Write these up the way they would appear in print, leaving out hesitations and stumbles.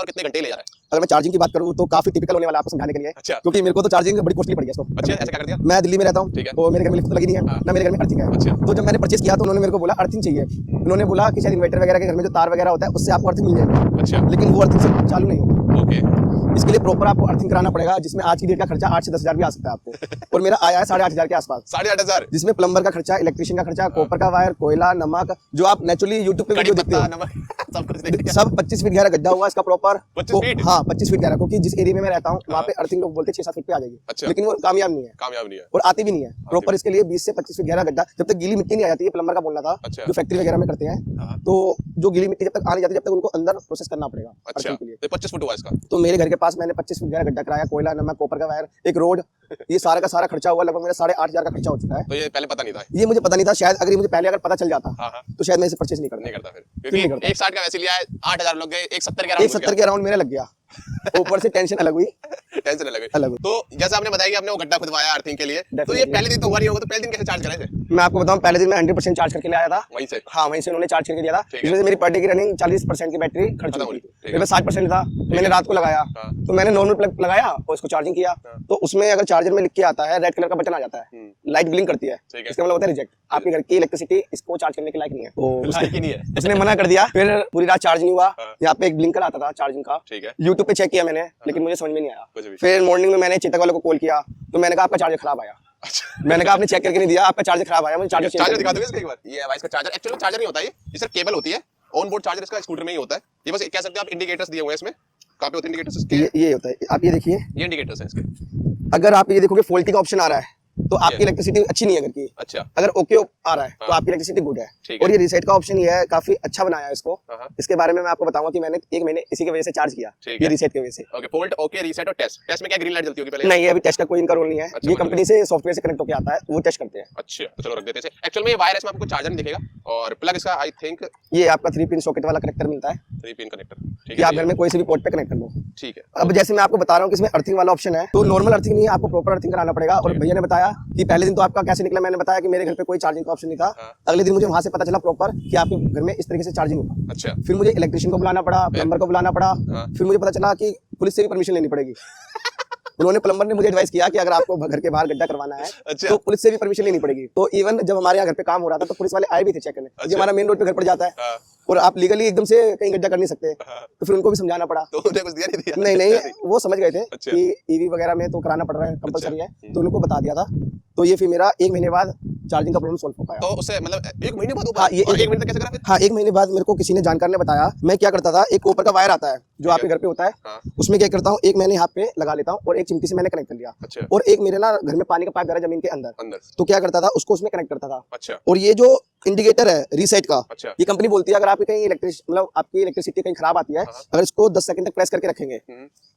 और कितने घंटे ले जा रहा है? अगर मैं चार्जिंग की बात करूँ तो काफी टिपिकल होने वाला है आपको समझाने के लिए। अच्छा। क्योंकि मेरे को तो चार्जिंग बड़ी कॉस्टली पड़ी है इसको। अच्छा, ऐसा क्या कर दिया? मैं दिल्ली में रहता हूँ, ठीक है। तो मेरे घर में लिफ्ट तो लगी नहीं है, ना मेरे घर में अर्थिंग है। अच्छा। तो जब मैंने परचेस किया तो उन्होंने मेरे को बोला अर्थिंग चाहिए। उन्होंने बोला कि शायद इन्वर्टर वगैरह के घर में जो तार वगैरह होता है उससे आपको अर्थिंग मिल जाएगी, अच्छा, लेकिन वो अर्थिंग से चालू नहीं होती। ओके, इसके लिए प्रॉपर आपको अर्थिंग कराना पड़ेगा, जिसमें आज की डेट का खर्चा 8 से 10 हजार भी आ सकता है आपको। और मेरा आया है 8,500 के आसपास, 8,500। जिसमें प्लम्बर का खर्चा, इलेक्ट्रिशियन का खर्चा, कॉपर का वायर, कोयला, नमक, जो आप नेचुरली यूट्यूब पे वीडियो देखते हो, सब कुछ देख लिया। सब 25 फीट गहरा गड्ढा हुआ इसका प्रॉपर। 25 फीट? हाँ 25 फीट गहरा, क्योंकि जिस एरिया में मैं रहता हूँ वहाँ पे अर्थिंग लोग बोलते हैं 6-7 फीट पे आ जाएगी। अच्छा। लेकिन वो कामयाब नहीं है, कामयाब नहीं है। और आती भी नहीं है प्रॉपर। इसके लिए 20 से 25 फीट गहरा गड्ढा, जब तक गीली मिट्टी नहीं आ जाती है, प्लम्बर का बोलना था, अच्छा। जो फैक्ट्री वगैरह में करते हैं, तो जो गीली मिट्टी जब तक आने जाती है, जब तक उनको अंदर प्रोसेस करना पड़ेगा अच्छा, अर्थिंग के लिए। तो 25 फुट हुआ इसका। तो मेरे घर के पास मैंने 25 फीट गहरा गड्ढा कराया, कोयला, नमक, कॉपर का वायर, एक रोड, ये सारा का सारा खर्चा हुआ, लगभग मेरा 8,500 का खर्चा हो चुका है। तो ये पहले पता नहीं था? ये मुझे पता नहीं था, शायद अगर ये मुझे पहले अगर पता चल जाता हाँ, हाँ। तो शायद मैं इसे परचेज नहीं नहीं करता। करता फिर, नहीं क्योंकि करता। 160 का वैसे लिया है, 8,000 लोग गए, 170 के अराउंड 170 के अराउंड मेरा लग गया, ऊपर से टेंशन अलग हुई। टेंशन अलग है। अलग हुई। तो जैसा आपने बताया कि आपने वो गड्ढा खुदवाया अर्थिंग के लिए, तो ये Definitely। पहले दिन तो हुआ नहीं होगा, तो पहले दिन कैसे चार्ज करे थे? मैं आपको बताऊं, पहले दिन मैं 100% चार्ज करके ले आया था वहीं से? हाँ, वहीं से उन्होंने चार्ज करके दिया था। ठीक है। इसमें से मेरी पर डे की रनिंग 40% की बैटरी खर्च खत्म हुई हुई। थी। ठीक है। मेरे पास 60% था, तो मैंने रात को लगाया। हाँ। तो मैंने नॉर्मल प्लग लगाया और उसको चार्जिंग किया, तो उसमें अगर चार्जर में लिख के आता है, रेड कलर का बटन आ जाता है, लाइट ब्लिंक करती है, ठीक है। इसका मतलब होता है रिजेक्ट, आपके घर की इलेक्ट्रिसिटी इसको चार्ज करने के लायक नहीं है। तो लाइक ही नहीं है। उसने मना कर दिया, फिर पूरी रात चार्ज नहीं हुआ। हाँ। यहाँ पे एक ब्लिंकर आता था चार्जिंग का, ठीक है। यूट्यूब पे चेक किया मैंने, लेकिन मुझे समझ में नहीं आया। कुछ भी। फिर मॉर्निंग में मैंने चेतक वालों को कॉल किया, तो मैंने कहा आपका चार्जर खराब आया। अच्छा। मैंने कहा आपने चेक करके नहीं दिया, आपका चार्जर खराब आया, मुझे चार्जर चार्जर दिखा दोगे इसका एक बार? ये है भाई इसका चार्जर। एक्चुअली चार्जर नहीं होता ये सिर्फ केबल होती है। ऑन बोर्ड चार्जर इसका स्कूटर में ही होता है। ये बस कह सकते हैं आप इंडिकेटर्स दिए हुए हैं इसमें। कहाँ पे होते हैं इंडिकेटर्स इसके? ये होता है, आप ये देखिए, ये इंडिकेटर्स हैं इसके। अगर आप ये देखोगे फॉल्टी का ऑप्शन आ रहा है, तो आपकी ये। इलेक्ट्रिसिटी अच्छी नहीं है घर की। अच्छा। अगर ओके आ रहा है तो हाँ। आपकी इलेक्ट्रिसिटी गुड है। ठीक है। और ये रीसेट का ऑप्शन ये है, काफी अच्छा बनाया है इसको। हाँ। इसके बारे में मैं आपको बताऊंगा कि मैंने 1 महीने इसी की वजह से चार्ज किया, ठीक ये है। रीसेट की वजह से। ओके, फोल्ट, ओके, रीसेट और टेस्ट। टेस्ट में क्या ग्रीन लाइट जलती होगी पहले? नहीं, ये अभी टेस्ट का कोई इनका रोल नहीं है, अच्छा, ये मतलब कंपनी से सॉफ्टवेयर से कनेक्ट होकर आता है, वो टेस्ट करते हैं। अच्छा, तो चलो रख देते हैं। एक्चुअल में ये वायर है, इसमें आपको चार्जर नहीं दिखेगा, और प्लग इसका आई थिंक ये आपका 3 पिन सॉकेट वाला कनेक्टर मिलता है, 3 पिन कनेक्टर। ठीक कि है, आप घर में कोई से भी पोर्ट पे कनेक्ट कर लो। ठीक है। अब जैसे मैं आपको बता रहा हूँ कि इसमें अर्थिंग वाला ऑप्शन है, तो नॉर्मल अर्थिंग नहीं है, आपको प्रॉपर अर्थिंग कराना पड़ेगा। और भैया ने बताया कि पहले दिन तो आपका कैसे निकला, मैंने बताया कि मेरे घर पे कोई चार्जिंग का ऑप्शन नहीं था। हाँ। अगले दिन मुझे वहां से पता चला प्रॉपर कि आपके घर में इस तरीके से चार्जिंग होगा। अच्छा। फिर मुझे इलेक्ट्रिशियन को बुलाना पड़ा, प्लम्बर को बुलाना पड़ा। हाँ। फिर मुझे पता चला कि पुलिस से भी परमिशन लेनी पड़ेगी। उन्होंने प्लम्बर ने मुझे एडवाइस किया कि अगर आपको घर के बाहर गड्ढा करवाना है, अच्छा। तो पुलिस से भी परमिशन लेनी पड़ेगी। तो इवन जब हमारे यहाँ घर पे काम हो रहा था, तो पुलिस वाले आए भी थे चेक करने, क्योंकि हमारा मेन रोड पे घर पड़ जाता है, हाँ। और आप लीगली एकदम से कहीं गड्ढा कर नहीं सकते। हाँ। तो फिर उनको भी समझाना पड़ा। तो उन्हें कुछ दिया नहीं दिया? नहीं, वो समझ गए थे अच्छा। कि ईवी वगैरह में तो कराना पड़ रहा है, कंपलसरी है, अच्छा। तो उनको बता दिया था। तो ये फिर मेरा 1 महीने बाद चार्जिंग का प्रॉब्लम सॉल्व हो पाया। तो उससे मतलब 1 महीने बाद? हाँ, ये और 1 महीने तक कैसे करा फिर? हाँ, 1 महीने बाद मेरे को किसी ने जानकार ने बताया। मैं क्या करता था, एक कॉपर का वायर आता है जो आपके घर पे होता है, हाँ। उसमें क्या करता हूँ, एक मैंने यहाँ पे लगा लेता हूँ और एक चिमटी से मैंने कनेक्ट कर लिया। अच्छा। और एक मेरे ना घर में पानी का पाइप जा रहा है जमीन के अंदर, अंदर। तो क्या करता था, उसको उसमें कनेक्ट करता था। अच्छा। और ये जो इंडिकेटर है रीसेट का, अच्छा। ये कंपनी बोलती है अगर आपकी कहीं मतलब आपकी इलेक्ट्रिसिटी कहीं खराब आती है, हाँ। अगर इसको 10 सेकंड तक प्रेस करके रखेंगे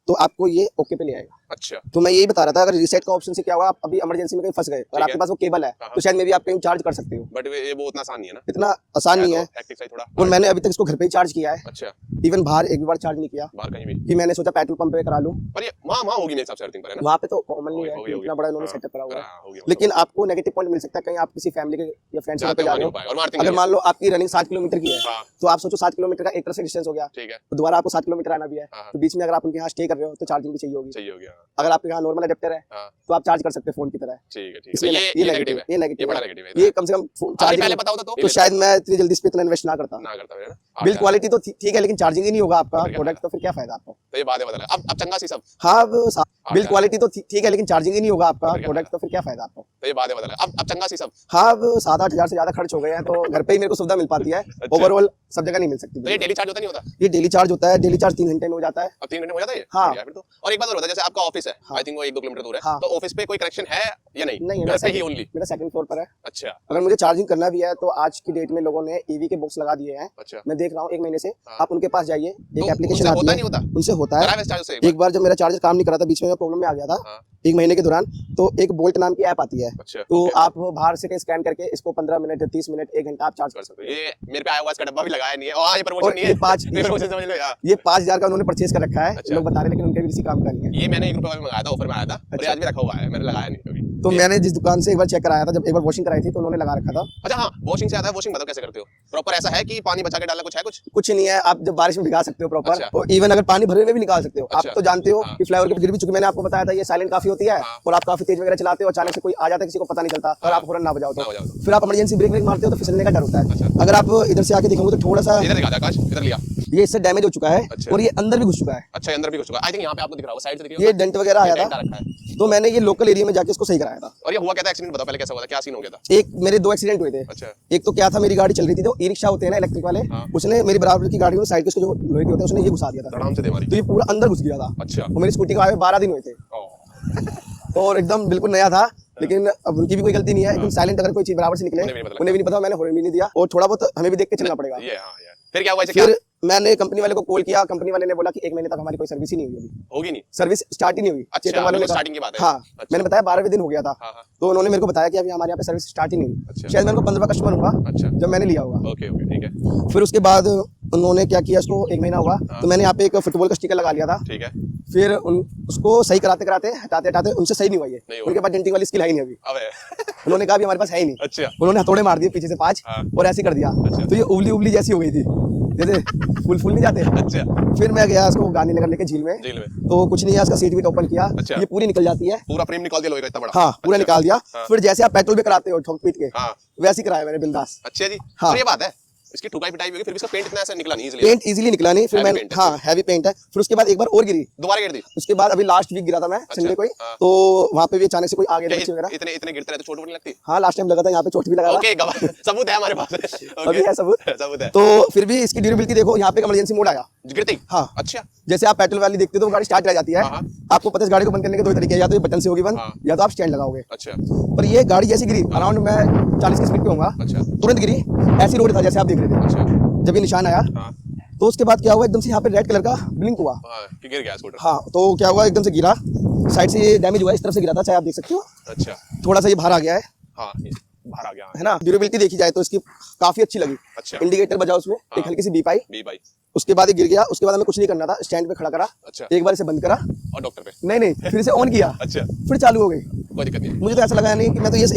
तो आपको ये ओके पे ले आएगा। अच्छा। तो मैं यही बता रहा था, अगर रीसेट का ऑप्शन से क्या हुआ, आप अभी इमरजेंसी में कहीं फंस गए, अगर ठीक आपके है। पास वो केबल है, हाँ। तो शायद मे भी आप कहीं चार्ज कर सकते हो। बट ये वो उतना आसान नहीं है ना? इतना आसान नहीं है, हेक्टिक सा ही थोड़ा। और मैंने अभी तक इसको घर पे ही चार्ज किया है। अच्छा। इवन बाहर एक भी बार चार्ज नहीं किया, बाहर कहीं भी? कि मैंने सोचा पेट्रोल पंप पे करा लूं। पर ये वहाँ होगी मेरे हिसाब से अर्थिंग पर, है ना? वहाँ पे तो कॉमन नहीं है होगी, कि होगी। इतना बड़ा इन्होंने हाँ। सेटअप करा हुआ है। हाँ, होगी, लेकिन आपको नेगेटिव पॉइंट मिल सकता है, कहीं आप किसी फैमिली के या फ्रेंड्स के घर जाते पे जा हुए रहे नहीं हो, हो पाएगा, और अर्थिंग अगर नहीं मान लो आपकी रनिंग 7 किलोमीटर की है, हाँ। तो आप सोचो 7 किलोमीटर का एक तरफ से डिस्टेंस हो गया, ठीक है। तो दोबारा आपको 7 किलोमीटर आना भी है, हाँ। तो बीच में अगर आप उनके यहाँ स्टे कर रहे हो तो चार्जिंग भी चाहिए होगी। चाहिए हो गया। अगर आपके यहाँ नॉर्मल अडेप्टर है हाँ। तो आप चार्ज कर सकते हैं फोन की तरह। ठीक है, ठीक है। इसलिए तो ये नेगेटिव है। ये ये नेगेटिव बड़ा है, नेगेटिव है। ये कम से कम आपने चार्जिंग पहले बताओ तो शायद मैं इतनी जल्दी इस पे इतना इन्वेस्ट ना करता। ना करता है ना? बिल्ड क्वालिटी तो ठीक है, लेकिन चार्जिंग ही नहीं होगा आपका फिर क्या प्रोडक्ट, तो फिर क्या फायदा आपको। तो ये बात है, बदल अब चंगा सी सब। हाँ, बिल्ड क्या? क्वालिटी तो ठीक है, लेकिन चार्जिंग ही नहीं होगा आपका फिर क्या प्रोडक्ट, तो फिर क्या फायदा आपको। तो ये बात है, बदल अब चंगा सी सब। हाँ, 7-8 हजार से ज्यादा खर्च हो गए हैं, तो घर पे ही मेरे को सुविधा मिल पाती है, ओवरऑल सब जगह नहीं मिल सकती। तो ये डेली चार्ज होता नहीं होता? ये डेली चार्ज होता है, डेली चार्ज 3 घंटे में हो जाता है। अब 3 घंटे में हो जाता है ये? हाँ। बढ़िया फिर तो। और एक बात और होता है, जैसे आपका ऑफिस है, आई थिंक वो 1-2 किलोमीटर दूर है, हाँ। तो ऑफिस पे कोई कनेक्शन है या नहीं? नहीं, घर पे ही ओनली? मेरा सेकंड फ्लोर पर है। अच्छा। अगर मुझे चार्जिंग करना भी है तो आज की डेट में लोगों ने ईवी के बॉक्स लगा दिए हैं, अच्छा। मैं देख रहा हूँ 1 महीने से। हाँ। आप उनके पास जाइए, एक तो एप्लीकेशन उनसे आती होता है, नहीं होता? उनसे होता करा है। है चार्ज से एक बार जब मेरा चार्जर काम नहीं कर रहा था, बीच में प्रॉब्लम में आ गया था, हाँ। 1 महीने के दौरान, तो एक बोल्ट नाम की ऐप आती है, अच्छा, तो ओके। आप बाहर से स्कैन करके इसको 15 मिनट, 30 मिनट, 1 घंटा आप चार्ज कर सकते तो ये मेरे पे आया हुआ, इसका डब्बा भी लगाया नहीं है, और ये प्रमोशन और नहीं ये है। 5 ये प्रमोशन समझ लो यार। ये 5,000 का उन्होंने परचेज कर रखा है, अच्छा। लोग बता रहे हैं, लेकिन उनके भी किसी काम का नहीं है। ये मैंने 1 रुपए में मंगाया था, ऑफर में आया था, और ये अच्छा। आज भी रखा हुआ है, मैंने लगाया नहीं कभी। तो मैंने जिस दुकान से एक बार चेक कराया था, जब एक बार वॉशिंग कराई थी तो उन्होंने लगा रखा था। अच्छा हाँ, वॉशिंग से आता है, वॉशिंग बताओ कैसे करते हो? प्रॉपर ऐसा है कि पानी बचा के डालना, कुछ है कुछ? कुछ नहीं है, आप जब बारिश में भिगा सकते हो प्रॉपर, अच्छा। और इवन अगर पानी भरे में भी निकाल सकते हो। अच्छा। आप तो जानते हो हाँ। कि फ्लाईओवर के गिर भी, चूंकि मैंने आपको बताया था ये साइलेंट काफी होती है, हाँ। और आप काफी तेज वगैरह चलाते हो, अचानक से कोई आ जाता है, किसी को पता नहीं चलता, और आप हॉर्न ना बजाओ ना तो बजाओ तो। फिर आप इमरजेंसी ब्रेक मारते हो तो फिसलने का डर होता है। अच्छा। अगर आप इधर से आके देखोगे तो थोड़ा सा इधर दिखा दे आकाश, इधर लिया। ये इससे डैमेज हो चुका है, अच्छा। और ये अंदर भी घुस चुका है। अच्छा, अंदर भी घुस चुका है। आई थिंक यहाँ पे आपको दिख रहा होगा, साइड से दिख रहा ये होगा। डेंट वगैरह आया ये डेंट आ था, रखा है। तो मैंने ये लोकल एरिया में जाके इसको सही कराया था। और ये हुआ क्या था? एक्सीडेंट बताओ पहले, कैसा हुआ था, क्या सीन हो गया था? एक मेरे 2 एक्सीडेंट हुए थे। अच्छा। एक तो क्या था, मेरी गाड़ी चल रही थी, तो ई रिक्शा होते हैं ना इलेक्ट्रिक वाले, हाँ। उसने मेरी बराबर की गाड़ी में साइड के उसके जो लोहे के होते हैं उसने ये घुसा दिया था, धड़ाम से दे मारी। तो ये पूरा अंदर घुस गया था। अच्छा। और मेरी स्कूटी को आए 12 दिन हुए थे, ओ, और एकदम बिल्कुल नया था, लेकिन अब उनकी भी कोई गलती नहीं है, एकदम साइलेंट अगर कोई चीज बराबर से निकले उन्हें भी नहीं पता उन्हें भी नहीं पता, मैंने हॉर्न भी नहीं दिया, और थोड़ा बहुत हमें भी देख के चलना पड़ेगा। ये हाँ यार, फिर क्या हुआ इसे? फिर मैंने कंपनी वाले को कॉल किया, कंपनी वाले ने बोला कि 1 महीने तक हमारी कोई सर्विस ही नहीं हुई, अभी होगी नहीं। सर्विस स्टार्ट ही नहीं हुई। अच्छा, चेतन वालों ने बिल्कुल कहा- starting की बात है। हाँ, अच्छा। मैंने बताया 12वें दिन हो गया था, हाँ हाँ, तो उन्होंने मेरे को बताया कि अभी हमारे यहाँ पे सर्विस स्टार्ट ही नहीं हुई। अच्छा। शायद मैं उनको 15वां कस्टमर हूँगा अच्छा। जब मैंने लिया होगा। ओके ओके, ठीक है फिर उसके बाद उन्होंने क्या किया, उसको 1 महीना हुआ, हाँ। तो मैंने यहाँ पे एक फुटबॉल का स्टिकर लगा लिया था। ठीक है। फिर उसको सही कराते कराते हटाते हटाते उनसे सही नहीं हुआ ये, नहीं हुआ। उनके पास डेंटिंग वाली स्किल है ही नहीं अभी। अबे उन्होंने कहा भी हमारे पास है ही नहीं। अच्छा। उन्होंने हथौड़े मार दिए पीछे से 5, हाँ। और ऐसे कर दिया, अच्छा। तो ये उबली उबली जैसी हो गई थी, जैसे फूल नहीं जाते। अच्छा, फिर मैं गया उसको गांधीनगर लेके झील में, जेल में तो कुछ नहीं है, उसका सीट भी ओपन किया, अच्छा। ये पूरी निकल जाती है। पूरा फ्रेम निकाल दिया लोहे का इतना बड़ा? हाँ, पूरा अच्छा। निकाल दिया। हाँ। फिर जैसे आप पेट्रोल भी कराते हो ठोक पीट के, हाँ, वैसे ही कराया मैंने बिंदास। अच्छा जी। हाँ। और ये बात है, इसकी ठुकाई पिटाई भी होगी, फिर भी इसका पेंट इतना ऐसा निकला नहीं इजीली। पेंट इजीली निकला नहीं, फिर Heavy मैंने paint है। हाँ हैवी पेंट है। फिर उसके बाद एक बार और गिरी, दोबारा गिर दी? उसके बाद अभी लास्ट वीक गिरा था मैं संडे को ही, हाँ। तो वहाँ पे भी अचानक से कोई आ गया क्या बच्चे वगैरह। इतने इतने गिरते रहते, चोट वोट नहीं लगती? हाँ, लास्ट टाइम लगा था यहाँ पे, चोट भी लगा था। ओके, गवाह सबूत है हमारे पास। अभी है सबूत। सबूत है। तो फिर भी इसकी ड्यूरेबिलिटी देखो, यहाँ पे इमरजेंसी मोड आया। गिरती? हाँ। अच्छा। जैसे आप पेट्रोल वाली देखते हो तो गाड़ी स्टार्ट रह जाती है, हाँ। आपको पता है इस गाड़ी को बंद करने के 2 तरीके हैं, या तो ये बटन से होगी बंद, हाँ। या तो आप स्टैंड लगाओगे। अच्छा पर ये गाड़ी जैसी गिरी, अराउंड मैं 40 की स्पीड पे होऊंगा, अच्छा तुरंत गिरी, ऐसी रोड था जैसे आप देख रहे थे। अच्छा। जब ये निशान आया, हाँ तो उसके बाद क्या हुआ, एकदम से यहाँ पे रेड कलर का ब्लिंक हुआ। हाँ, कि गिर गया स्कूटर। हाँ, तो क्या हुआ, एकदम से गिरा, साइड से ये डैमेज हुआ, इस तरफ से गिरा था, चाहे आप देख सकते हो, अच्छा। थोड़ा सा ये बाहर आ गया है हाँ, ये बाहर आ गया। है ना। ड्यूरेबिलिटी देखी जाए तो इसकी काफी अच्छी लगी। अच्छा। इंडिकेटर बजा उसमें, हाँ। एक हल्की सी बीप आई, बी भाई। उसके बाद ये गिर गया। उसके बाद हमें कुछ नहीं करना था, स्टैंड पे खड़ा करा, अच्छा। एक बार इसे बंद करा, और डॉक्टर पे? नहीं फिर इसे ऑन किया, अच्छा, फिर चालू हो गई। कोई दिक्कत नहीं। मुझे तो ऐसा लगा नहीं कि मैं तो ये